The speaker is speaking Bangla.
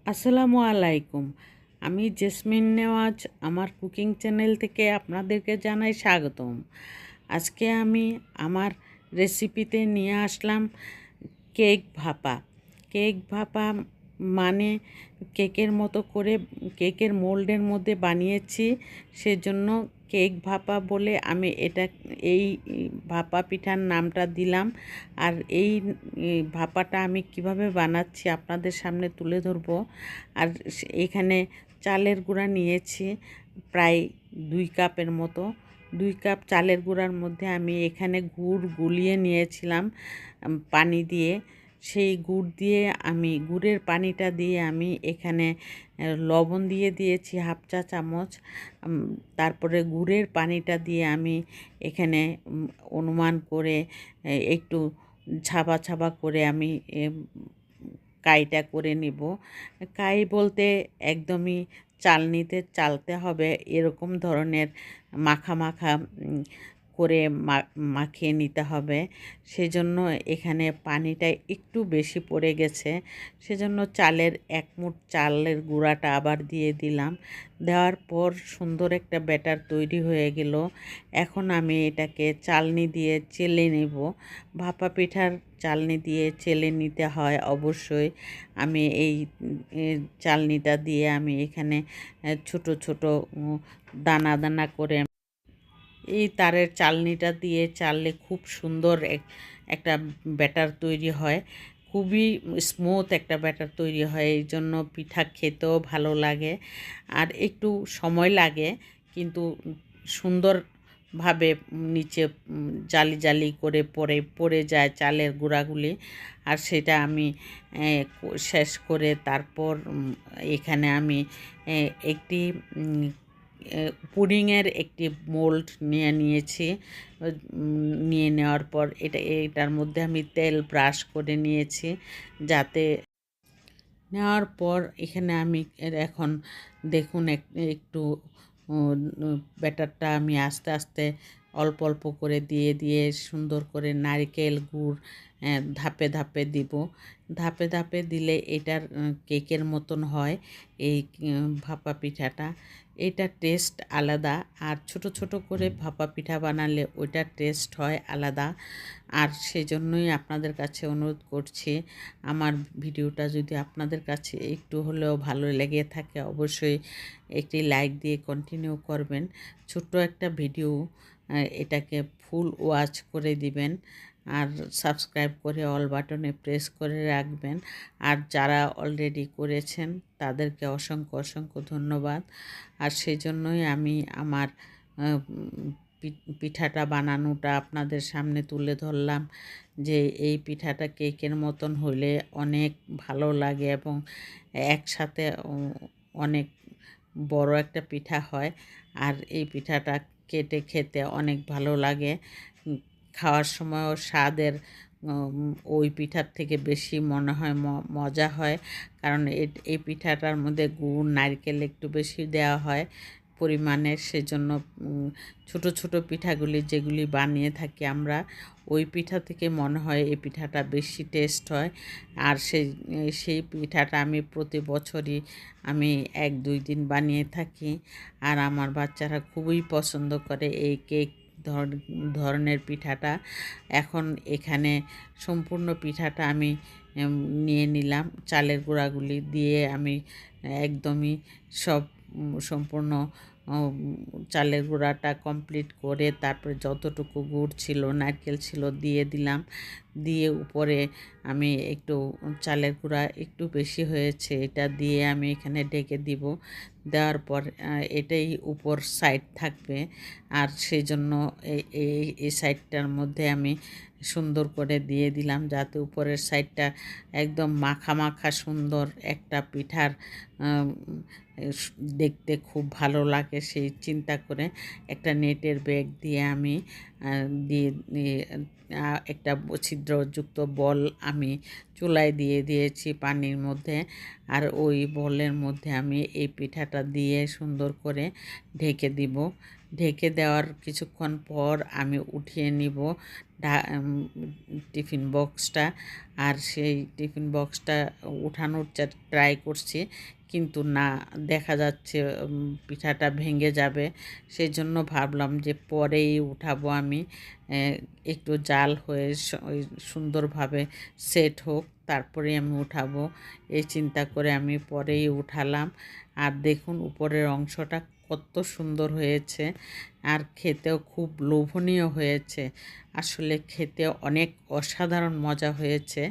আসসালামু আলাইকুম। আমি জেসমিন নেওয়াজ আমার কুকিং চ্যানেল থেকে আপনাদেরকে জানাই স্বাগতম। আজকে আমি আমার রেসিপিতে নিয়ে আসলাম কেক ভাপা। কেক ভাপা মানে কেকের মতো করে কেকের মোল্ডের মধ্যে বানিয়েছি, সেজন্য কেক ভাপা বলে আমি এই ভাপা পিঠার নামটা দিলাম। আর এই ভাপাটা আমি কিভাবে বানাচ্ছি আপনাদের সামনে তুলে ধরবো। আর এখানে চালের গুঁড়া নিয়েছি প্রায় 2 কাপের মতো। 2 কাপ চালের গুঁড়ার মধ্যে আমি এখানে গুড় গুলিয়ে নিয়েছিলাম পানি দিয়ে। সেই গুড়ের পানিটা দিয়ে আমি এখানে লবণ দিয়ে দিয়েছি 1/2 চা চামচ। তারপরে গুড়ের পানিটা দিয়ে আমি এখানে অনুমান করে একটু ছাবা ছাবা করে আমি কাইটা করে নিব। কাই বলতে একদমই চালনিতে চালতে হবে এরকম ধরনের মাখা মাখা করে মাখিয়ে নিতে হবে। সেজন্য এখানে পানিটা একটু বেশি পড়ে গেছে, সেজন্য চালের 1 মুঠ চালের গুঁড়াটা আবার দিয়ে দিলাম। দেওয়ার পর সুন্দর একটা ব্যাটার তৈরি হয়ে গেল। এখন আমি এটাকে চালনি দিয়ে চেলে নেব। ভাপা পিঠার চালনি দিয়ে চেলে নিতে হয় অবশ্যই। আমি এই চালনিটা দিয়ে আমি এখানে ছোট ছোট দানা দানা করে এই তারের চালনিটা দিয়ে চাললে খুব সুন্দর একটা ব্যাটার তৈরি হয়। খুবই স্মুথ একটা ব্যাটার তৈরি হয়, এই জন্য পিঠা খেতেও ভালো লাগে। আর একটু সময় লাগে, কিন্তু সুন্দরভাবে নিচে জালি জালি করে পড়ে যায় চালের গুঁড়াগুলি। আর সেটা আমি শেষ করে তারপর এখানে আমি একটি পুডিংয়ের একটি মোল্ড নিয়েছি। নিয়ে নেওয়ার পর এটার মধ্যে আমি তেল ব্রাশ করে নিয়েছি, যাতে নেওয়ার পর এখানে আমি এখন দেখুন একটু ব্যাটারটা আমি আস্তে আস্তে অল্প অল্প করে দিয়ে সুন্দর করে নারকেল গুড় ধাপে ধাপে দিব। ধাপে ধাপে দিলে এটার কেকের মতন হয় এই ভাপা পিঠাটা। এটার টেস্ট আলাদা, আর ছোট ছোট করে ভাপা পিঠা বানালে ওইটার টেস্ট হয় আলাদা। আর সেজন্যই আপনাদের কাছে অনুরোধ করছি, আমার ভিডিওটা যদি আপনাদের কাছে একটু হলেও ভালো লেগে থাকে অবশ্যই একটি লাইক দিয়ে কন্টিনিউ করবেন। ছোট্ট একটা ভিডিও, এটাকে ফুল ওয়াচ করে দিবেন আর সাবস্ক্রাইব করে অল বাটনে প্রেস করে রাখবেন। আর যারা অলরেডি করেছেন তাদেরকে অসংখ্য অসংখ্য ধন্যবাদ। আর সেই জন্যই আমি আমার পিঠাটা বানানোটা আপনাদের সামনে তুলে ধরলাম, যে এই পিঠাটা কেকের মতন হলে অনেক ভালো লাগে এবং একসাথে অনেক বড় একটা পিঠা হয়। আর এই পিঠাটা কেটে খেতে অনেক ভালো লাগে। খাওয়ার সময়ও স্বাদের ওই পিঠার থেকে বেশি মনে হয় মজা হয়, কারণ এই পিঠাটার মধ্যে গুড় নারকেল একটু বেশি দেওয়া হয় পরিমাণে। সেজন্য ছোট ছোট পিঠাগুলি যেগুলি বানিয়ে থাকি আমরা, ওই পিঠা থেকে মনে হয় এই পিঠাটা বেশি টেস্ট হয়। আর সেই পিঠাটা আমি প্রতি বছরই আমি 1-2 দিন বানিয়ে থাকি। আর আমার বাচ্চারা খুবই পছন্দ করে এই কেক ধরনের পিঠাটা। এখন এখানে সম্পূর্ণ পিঠাটা আমি নিয়ে নিলাম। চালের গুঁড়াগুলি দিয়ে আমি একদমই সব সম্পূর্ণ চালের গুঁড়াটা কমপ্লিট করে তারপরে যতটুকু গুড় ছিল নারকেল ছিল দিয়ে দিলাম। দিয়ে উপরে আমি একটু চালের গুঁড়া একটু বেশি হয়েছে, এটা দিয়ে আমি এখানে ঢেকে দিব। দেওয়ার পর এটাই উপর সাইড থাকবে। আর সেই জন্য এই সাইডটার মধ্যে আমি সুন্দর করে দিয়ে দিলাম, যাতে উপরের সাইডটা একদম মাখা মাখা সুন্দর একটা পিঠার দেখতে খুব ভালো লাগে। সেই চিন্তা করে একটা নেটের ব্যাগ দিয়ে আমি দিয়ে একটা ছিদ্রযুক্ত বল আমি চুলায় দিয়ে দিয়েছি পানির মধ্যে। আর ওই বলের মধ্যে আমি এই পিঠাটা দিয়ে সুন্দর করে ঢেকে দিব। ঢেকে দেওয়ার কিছুক্ষণ পর আমি উঠিয়ে নিব। টিফিন বক্সটা। আর সেই টিফিন বক্সটা উঠানোর ট্রাই করছি, কিন্তু না, দেখা যাচ্ছে পিঠাটা ভেঙে যাবে। সেই জন্য ভাবলাম যে পরেই উঠাবো আমি, একটু জাল হয়ে ওই সুন্দরভাবে সেট হোক, তারপরে আমি উঠাবো। এই চিন্তা করে আমি পরেই উঠালাম। আর দেখুন উপরের অংশটা কত সুন্দর হয়েছে, আর খেতেও খুব লোভনীয় হয়েছে। আসলে খেতে অনেক অসাধারণ মজা হয়েছে।